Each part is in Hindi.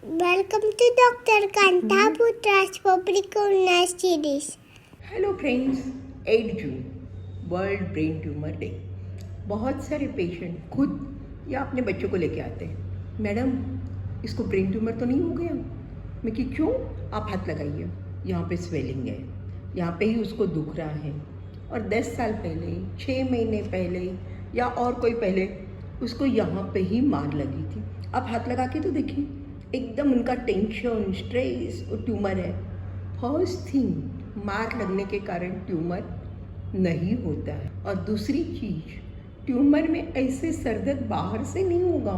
Welcome to Dr. Kantaputra's Public Illness Series. Hello friends, 8 June world brain tumour day. बहुत सारे पेशेंट खुद या अपने बच्चों को लेके आते हैं, मैडम इसको ब्रेन ट्यूमर तो नहीं हो गया? मैं कि क्यों? आप हाथ लगाइए, यहाँ पे स्वेलिंग है, यहाँ पे ही उसको दुख रहा है। और 10 साल पहले, 6 महीने पहले या और कोई पहले उसको यहाँ पे ही मार लगी थी। आप हाथ लगा के तो देखिए, एकदम उनका टेंशन, स्ट्रेस और ट्यूमर है। फर्स्ट थिंग, मार लगने के कारण ट्यूमर नहीं होता है। और दूसरी चीज़, ट्यूमर में ऐसे सरदर्द बाहर से नहीं होगा।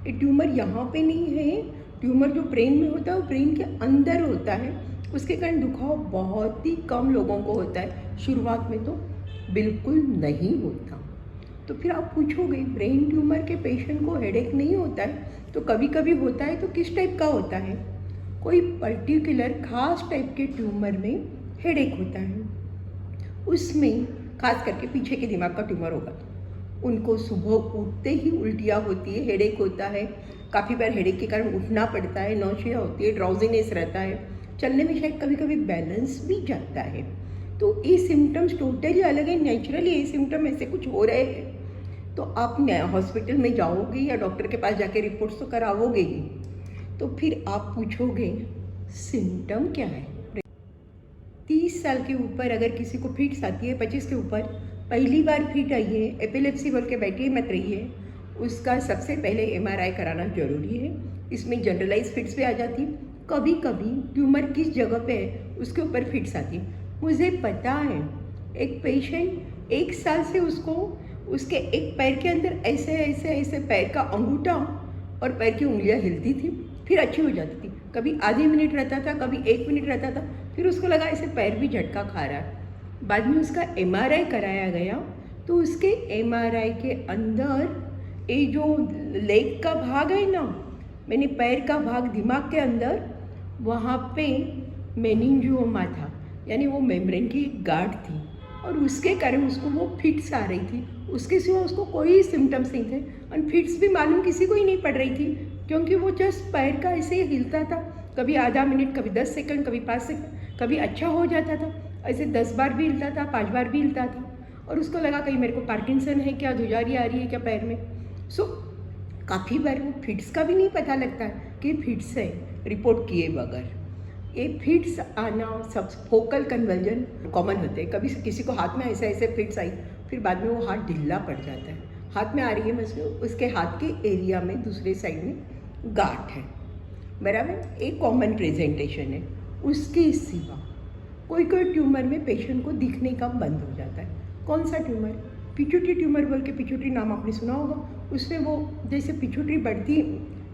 ये ट्यूमर यहाँ पे नहीं है। ट्यूमर जो ब्रेन में होता है वो ब्रेन के अंदर होता है। उसके कारण दुखाव बहुत ही कम लोगों को होता है, शुरुआत में तो बिल्कुल नहीं होता। तो फिर आप पूछोगे, ब्रेन ट्यूमर के पेशेंट को हेडेक नहीं होता है? तो कभी कभी होता है, तो किस टाइप का होता है? कोई पर्टिकुलर खास टाइप के ट्यूमर में हेडेक होता है। उसमें खास करके पीछे के दिमाग का ट्यूमर होगा तो उनको सुबह उठते ही उल्टियाँ होती है, हेडेक होता है। काफ़ी बार हेडेक के कारण उठना पड़ता है, नौशिया होती है, ड्राउजीनेस रहता है, चलने में शायद कभी कभी बैलेंस भी जाता है। तो ये सिम्टम्स टोटली अलग है। नेचुरली ये सिम्टम ऐसे कुछ हो रहे हैं तो आप हॉस्पिटल में जाओगे या डॉक्टर के पास जाके रिपोर्ट्स तो कराओगे ही। तो फिर आप पूछोगे सिम्टम क्या है? 30 साल के ऊपर अगर किसी को फिट्स आती है, 25 के ऊपर पहली बार फिट आई है, एपिलेप्सी बोल के बैठिए मत रहिए, उसका सबसे पहले MRI कराना जरूरी है। इसमें जनरलाइज फिट्स भी आ जाती है। कभी कभी ट्यूमर किस जगह पे है उसके ऊपर फिट्स आती है। मुझे पता है, एक पेशेंट 1 साल से उसको उसके एक पैर के अंदर ऐसे ऐसे ऐसे पैर का अंगूठा और पैर की उंगलियां हिलती थी, फिर अच्छी हो जाती थी। कभी आधे मिनट रहता था, कभी 1 मिनट रहता था, फिर उसको लगा ऐसे पैर भी झटका खा रहा है। बाद में उसका MRI कराया गया तो उसके MRI के अंदर ये जो लेग का भाग है ना, मैंने पैर का भाग दिमाग के अंदर, वहाँ पे मेनिंजियोमा था, यानी वो मेम्ब्रेन की गांठ थी और उसके कारण उसको वो फिट्स आ रही थी। उसके सिवा उसको कोई सिम्टम्स नहीं थे और फिट्स भी मालूम किसी को ही नहीं पड़ रही थी, क्योंकि वो जस्ट पैर का ऐसे ही हिलता था, कभी आधा मिनट, कभी 10 सेकंड, कभी 5 सेकंड, कभी अच्छा हो जाता था, ऐसे 10 बार भी हिलता था, 5 बार भी हिलता था। और उसको लगा कहीं मेरे को पार्किंसन है क्या, धुजारी आ रही है क्या पैर में। सो काफ़ी बार वो फिट्स का भी नहीं पता लगता कि फिट्स है रिपोर्ट किए बगैर। ये फिट्स आना सब फोकल कन्वर्जन कॉमन होते हैं। कभी किसी को हाथ में ऐसे ऐसे फिट्स आई, फिर बाद में वो हाथ ढीला पड़ जाता है। हाथ में आ रही है मतलब उसके हाथ के एरिया में दूसरे साइड में गांठ है, बराबर, एक कॉमन प्रेजेंटेशन है। उसके सिवा कोई कोई ट्यूमर में पेशेंट को दिखने का बंद हो जाता है। कौन सा ट्यूमर? पिट्यूटरी ट्यूमर बोल के, पिट्यूटरी नाम आपने सुना होगा। उसमें वो जैसे पिट्यूटरी बढ़ती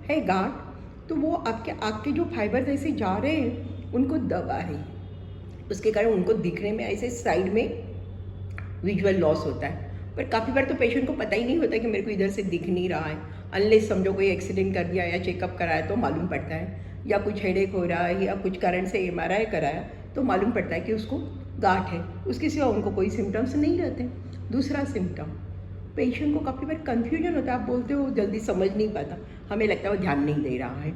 है गांठ, तो वो आपके आँख के जो फाइबर ऐसे जा रहे हैं उनको दबा रही है, उसके कारण उनको दिखने में ऐसे साइड में विजुअल लॉस होता है। पर काफ़ी बार तो पेशेंट को पता ही नहीं होता कि मेरे को इधर से दिख नहीं रहा है, अनलेस समझो कोई एक्सीडेंट कर दिया या चेकअप कराया तो मालूम पड़ता है, या कुछ हेडेक हो रहा है या कुछ कारण से MRI कराया तो मालूम पड़ता है कि उसको गांठ है। उसके सिवा उनको कोई सिम्टम्स नहीं रहते। दूसरा सिम्टम, पेशेंट को काफ़ी बार कन्फ्यूजन होता है। आप बोलते हो जल्दी समझ नहीं पाता, हमें लगता है वो ध्यान नहीं दे रहा है।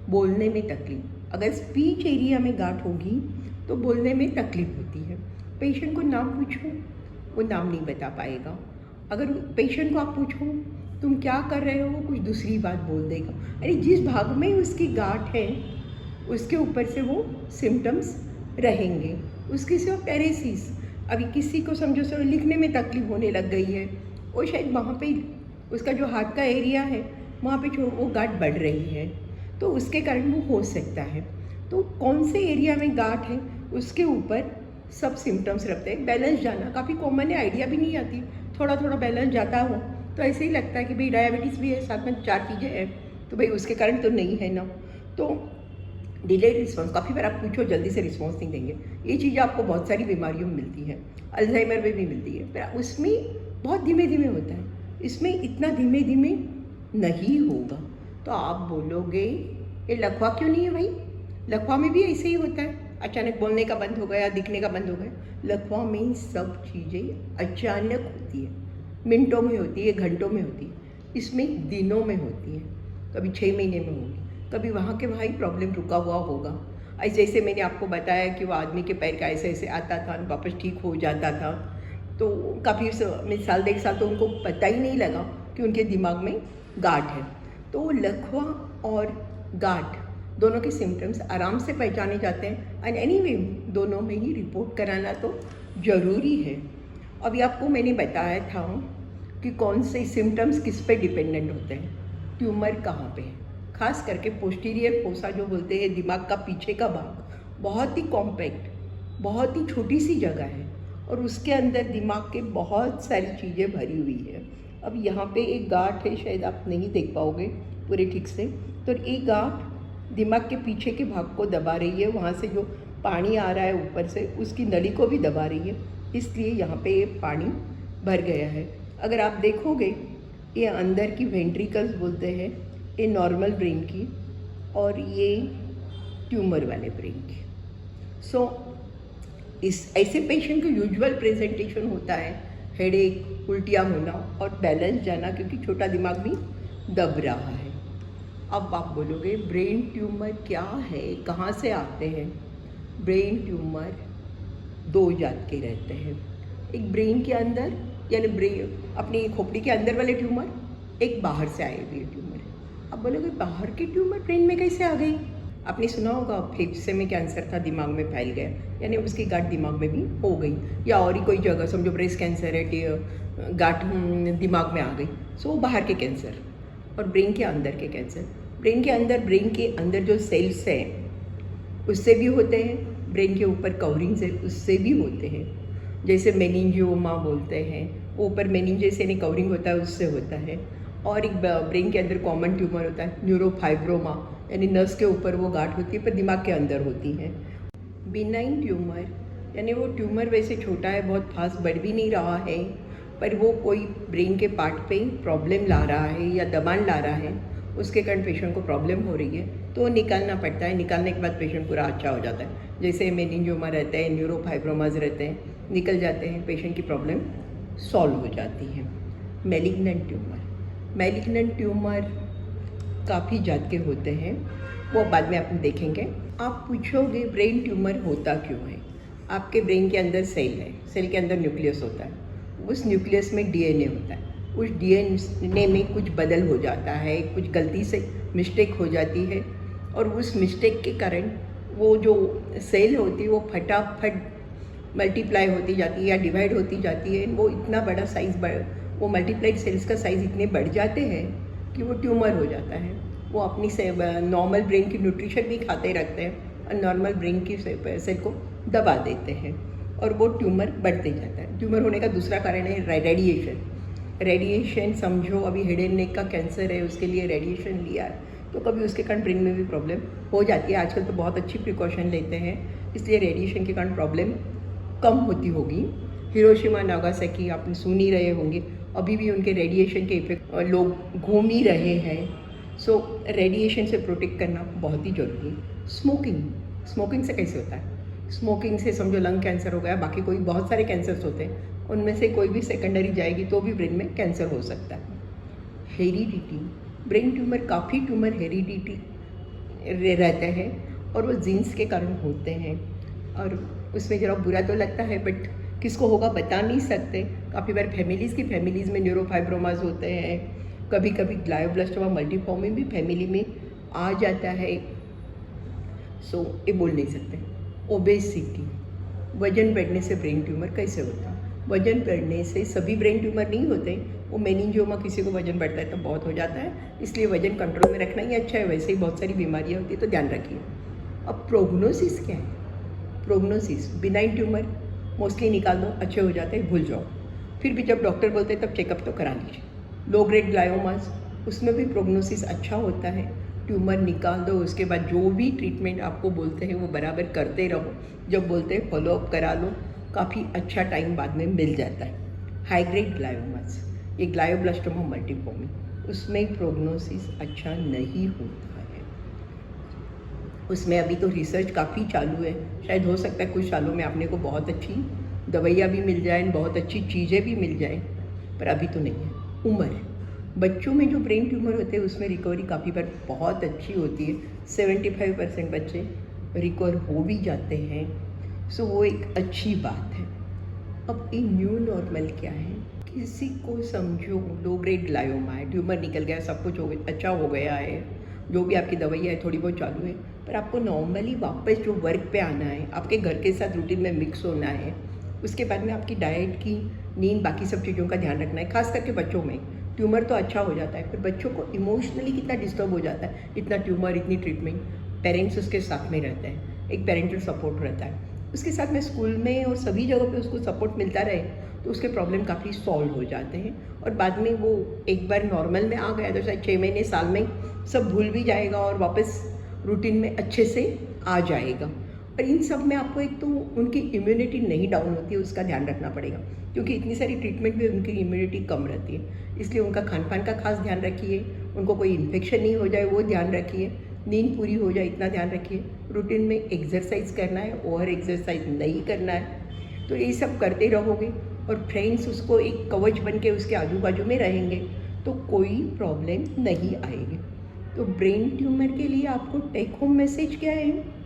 बोलने में तकलीफ, अगर स्पीच एरिया में गांठ होगी तो बोलने में तकलीफ होती है। पेशेंट को नाम पूछो, वो नाम नहीं बता पाएगा। अगर पेशेंट को आप पूछो तुम क्या कर रहे हो, वो कुछ दूसरी बात बोल देगा। अरे जिस भाग में उसकी गांठ है उसके ऊपर से वो सिम्टम्स रहेंगे। उसके सिवा पैरेसिस, अभी किसी को समझो सर लिखने में तकलीफ होने लग गई है, वो शायद वहाँ पे उसका जो हाथ का एरिया है वहाँ पे वो गांठ बढ़ रही है, तो उसके कारण वो हो सकता है। तो कौन से एरिया में गांठ है उसके ऊपर सब सिम्टम्स रखते हैं। बैलेंस जाना काफ़ी कॉमन है, आइडिया भी नहीं आती, थोड़ा थोड़ा बैलेंस जाता हो तो ऐसे ही लगता है कि भाई डायबिटीज़ भी है, साथ में 4 चीज़ें हैं, तो भाई उसके कारण तो नहीं है ना। तो डिलेड रिस्पॉन्स, काफ़ी बार आप पूछो जल्दी से रिस्पॉन्स नहीं देंगे। ये चीज़ें आपको बहुत सारी बीमारियों में मिलती है, अल्जाइमर में भी मिलती है, पर उसमें बहुत धीमे धीमे होता है, इसमें इतना धीमे धीमे नहीं होगा। तो आप बोलोगे ये लकवा क्यों नहीं है भाई? लकवा में भी ऐसे ही होता है, अचानक बोलने का बंद हो गया, दिखने का बंद हो गया। लकवा में सब चीज़ें अचानक होती है, मिनटों में होती है, घंटों में होती है। इसमें दिनों में होती है, कभी 6 महीने में होगी, कभी वहाँ के वहाँ ही प्रॉब्लम रुका हुआ होगा। ऐसे जैसे मैंने आपको बताया कि वो आदमी के पैर का ऐसे ऐसे आता था और वापस ठीक हो जाता था, तो काफ़ी साल 1.5 साल तो उनको पता ही नहीं लगा कि उनके दिमाग में गांठ है। तो लकवा और गांठ दोनों के सिम्टम्स आराम से पहचाने जाते हैं एंड एनीवे दोनों में ही रिपोर्ट कराना तो ज़रूरी है। अभी आपको मैंने बताया था कि कौन से सिम्टम्स किस पे डिपेंडेंट होते हैं। ट्यूमर कहाँ पे है, खास करके पोस्टीरियर फोसा जो बोलते हैं, दिमाग का पीछे का भाग बहुत ही कॉम्पैक्ट, बहुत ही छोटी सी जगह है और उसके अंदर दिमाग के बहुत सारी चीज़ें भरी हुई है। अब यहाँ पे एक गांठ है, शायद आप नहीं देख पाओगे पूरे ठीक से, तो एक गांठ दिमाग के पीछे के भाग को दबा रही है। वहाँ से जो पानी आ रहा है ऊपर से उसकी नली को भी दबा रही है, इसलिए यहाँ पे ये पानी भर गया है। अगर आप देखोगे ये अंदर की वेंट्रिकल्स बोलते हैं, ये नॉर्मल ब्रेन की और ये ट्यूमर वाले ब्रेन की। सो इस ऐसे पेशेंट का यूजुअल प्रेजेंटेशन होता है हेडेक, उल्टियाँ होना और बैलेंस जाना, क्योंकि छोटा दिमाग भी दब रहा है। अब आप बोलोगे ब्रेन ट्यूमर क्या है, कहाँ से आते हैं? ब्रेन ट्यूमर 2 जात के रहते हैं। एक ब्रेन के अंदर यानी ब्रेन अपनी खोपड़ी के अंदर वाले ट्यूमर, एक बाहर से आए हुए ट्यूमर। अब बोलोगे बाहर के ट्यूमर ब्रेन में कैसे आ गई? आपने सुना होगा फेफड़े में कैंसर था, दिमाग में फैल गया, यानी उसकी गांठ दिमाग में भी हो गई, या और ही कोई जगह समझो ब्रेस्ट कैंसर है, गांठ दिमाग में आ गई। सो बाहर के कैंसर और ब्रेन के अंदर के कैंसर। ब्रेन के अंदर जो सेल्स हैं उससे भी होते हैं, ब्रेन के ऊपर कवरिंग्स है उससे भी होते हैं। जैसे मेनिंजियोमा बोलते हैं, ऊपर मेनिंजेस यानी कवरिंग होता है उससे होता है। और एक ब्रेन के अंदर कॉमन ट्यूमर होता है न्यूरोफाइब्रोमा, यानी नर्व्स के ऊपर वो गांठ होती है पर दिमाग के अंदर होती है। बिनाइन ट्यूमर यानी वो ट्यूमर वैसे छोटा है, बहुत फास्ट बढ़ भी नहीं रहा है, पर वो कोई ब्रेन के पार्ट पे प्रॉब्लम ला रहा है या दबान ला रहा है, उसके कारण पेशेंट को प्रॉब्लम हो रही है तो निकालना पड़ता है। निकालने के बाद पेशेंट पूरा अच्छा हो जाता है। जैसे मेनिंजियोमा रहते हैं, न्यूरोफाइब्रोमाज रहते हैं, निकल जाते हैं, पेशेंट की प्रॉब्लम सॉल्व हो जाती है। मैलिग्नेंट ट्यूमर काफ़ी जात के होते हैं, वो बाद में आप देखेंगे। आप पूछोगे ब्रेन ट्यूमर होता क्यों है? आपके ब्रेन के अंदर सेल है, सेल के अंदर न्यूक्लियस होता है, उस न्यूक्लियस में डीएनए होता है, उस डीएनए में कुछ बदल हो जाता है, कुछ गलती से मिस्टेक हो जाती है और उस मिस्टेक के कारण वो जो सेल होती है वो फटाफट मल्टीप्लाई होती जाती है या डिवाइड होती जाती है। वो इतना बड़ा साइज़ वो मल्टीप्लाइड सेल्स का साइज़ इतने बढ़ जाते हैं कि वो ट्यूमर हो जाता है। वो अपनी नॉर्मल ब्रेन की न्यूट्रिशन भी खाते रखते हैं और नॉर्मल ब्रेन की सेल को दबा देते हैं और वो ट्यूमर बढ़ते जाता है। ट्यूमर होने का दूसरा कारण है रेडिएशन। समझो अभी हेड एंड नेक का कैंसर है, उसके लिए रेडिएशन लिया है तो कभी उसके कारण ब्रेन में भी प्रॉब्लम हो जाती है। आजकल तो बहुत अच्छी प्रिकॉशन लेते हैं, इसलिए रेडिएशन के कारण प्रॉब्लम कम होती होगी। हिरोशिमा नागासाकी आपने सुन ही रहे होंगे, अभी भी उनके रेडिएशन के इफेक्ट लोग घूम ही रहे हैं। सो रेडिएशन से प्रोटेक्ट करना बहुत ही जरूरी है। स्मोकिंग से कैसे होता है? स्मोकिंग से समझो लंग कैंसर हो गया, बाकी कोई बहुत सारे कैंसर्स होते हैं, उनमें से कोई भी सेकेंडरी जाएगी तो भी ब्रेन में कैंसर हो सकता है। हेरिडिटी, ब्रेन ट्यूमर काफ़ी ट्यूमर हेरिडिटी रहते हैं और वो जीन्स के कारण होते हैं और उसमें ज़रा बुरा तो लगता है बट किसको होगा बता नहीं सकते। काफ़ी बार फैमिलीज़ में न्यूरोफाइब्रोमास होते हैं, कभी कभी ग्लायोब्लास्टोमा मल्टीफॉर्म भी फैमिली में आ जाता है। सो ये बोल नहीं सकते। ओबेसिटी, वजन बढ़ने से ब्रेन ट्यूमर कैसे होता है? वजन बढ़ने से सभी ब्रेन ट्यूमर नहीं होते, वो मेनिंजियोमा किसी को वजन बढ़ता है तो बहुत हो जाता है, इसलिए वजन कंट्रोल में रखना ही अच्छा है। वैसे ही बहुत सारी बीमारियाँ होती है तो ध्यान रखिए। अब प्रोग्नोसिस क्या है? प्रोग्नोसिस बिनाइन ट्यूमर मोस्टली निकाल दो, अच्छे हो जाते हैं, भूल जाओ। फिर भी जब डॉक्टर बोलते हैं तब चेकअप तो करा लीजिए। लो ग्रेड ग्लायोमास, उसमें भी प्रोग्नोसिस अच्छा होता है, ट्यूमर निकाल दो, उसके बाद जो भी ट्रीटमेंट आपको बोलते हैं वो बराबर करते रहो, जब बोलते हैं फॉलोअप करा लो, काफ़ी अच्छा टाइम बाद में मिल जाता है। हाई ग्रेड ग्लायोमास, ये ग्लायोब्लास्टोमा मल्टीफॉर्मी, उसमें प्रोग्नोसिस अच्छा नहीं होता है। उसमें अभी तो रिसर्च काफ़ी चालू है, शायद हो सकता है कुछ सालों में आपने को बहुत अच्छी दवाइयाँ भी मिल जाएं, बहुत अच्छी चीज़ें भी मिल जाएं, पर अभी तो नहीं है। बच्चों में जो ब्रेन ट्यूमर होते हैं उसमें रिकवरी काफ़ी बार बहुत अच्छी होती है, 75% बच्चे रिकवर हो भी जाते हैं। सो वो एक अच्छी बात है। अब ये न्यू नॉर्मल क्या है? किसी को समझो लो ग्रेड ग्लायोमा है, ट्यूमर निकल गया, सब कुछ हो गया, अच्छा हो गया है, जो भी आपकी दवाइयाँ है थोड़ी बहुत चालू है, पर आपको नॉर्मली वापस जो वर्क पे आना है, आपके घर के साथ रूटीन में मिक्स होना है, उसके बाद में आपकी डाइट की, नींद, बाकी सब चीज़ों का ध्यान रखना है। खास करके बच्चों में ट्यूमर तो अच्छा हो जाता है, पर बच्चों को इमोशनली कितना डिस्टर्ब हो जाता है, इतना ट्यूमर, इतनी ट्रीटमेंट। पेरेंट्स उसके साथ में रहते हैं, एक पेरेंटल सपोर्ट रहता है, उसके साथ में स्कूल में और सभी जगह पे उसको सपोर्ट मिलता रहे तो उसके प्रॉब्लम काफ़ी सॉल्व हो जाते हैं। और बाद में वो एक बार नॉर्मल में आ गया तो शायद 6 महीने, साल में सब भूल भी जाएगा और वापस रूटीन में अच्छे से आ जाएगा। और इन सब में आपको एक तो उनकी इम्यूनिटी नहीं डाउन होती है, उसका ध्यान रखना पड़ेगा, क्योंकि इतनी सारी ट्रीटमेंट में उनकी इम्यूनिटी कम रहती है। इसलिए उनका खान पान का खास ध्यान रखिए, उनको कोई इन्फेक्शन नहीं हो जाए वो ध्यान रखिए, नींद पूरी हो जाए इतना ध्यान रखिए, रूटीन में एक्सरसाइज करना है, ओवर एक्सरसाइज नहीं करना है। तो ये सब करते रहोगे और फ्रेंड्स उसको एक कवच बन के उसके आजू बाजू में रहेंगे तो कोई प्रॉब्लम नहीं आएगी। तो ब्रेन ट्यूमर के लिए आपको टेक होम मैसेज क्या है?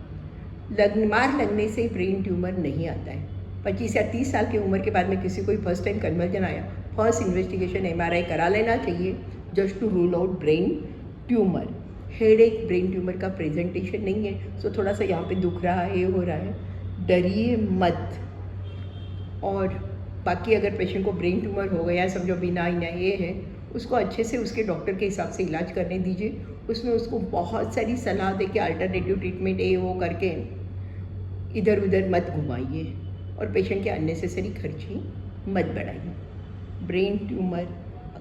मार लगने से ब्रेन ट्यूमर नहीं आता है। 25 या 30 साल की उम्र के बाद में किसी को फर्स्ट टाइम कन्वर्जन आया, फर्स्ट इन्वेस्टिगेशन MRI करा लेना चाहिए, just to rule out brain tumour. Headache brain tumour का प्रेजेंटेशन नहीं है, सो थोड़ा सा यहाँ पे दुख रहा है, ये हो रहा है, डरिए मत। और बाकी अगर पेशेंट को ब्रेन ट्यूमर हो गया, समझो बिनाइन है, ये है, उसको अच्छे से उसके डॉक्टर के हिसाब से इलाज करने दीजिए। उसमें उसको बहुत सारी सलाह दे के अल्टरनेटिव ट्रीटमेंट ये वो करके इधर उधर मत घुमाइए और पेशेंट के अननेसेसरी खर्ची मत बढ़ाइए। ब्रेन ट्यूमर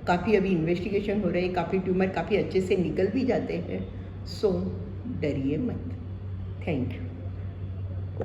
काफ़ी अभी इन्वेस्टिगेशन हो रहे हैं, काफ़ी ट्यूमर काफ़ी अच्छे से निकल भी जाते हैं, सो डरिए मत। Thank you.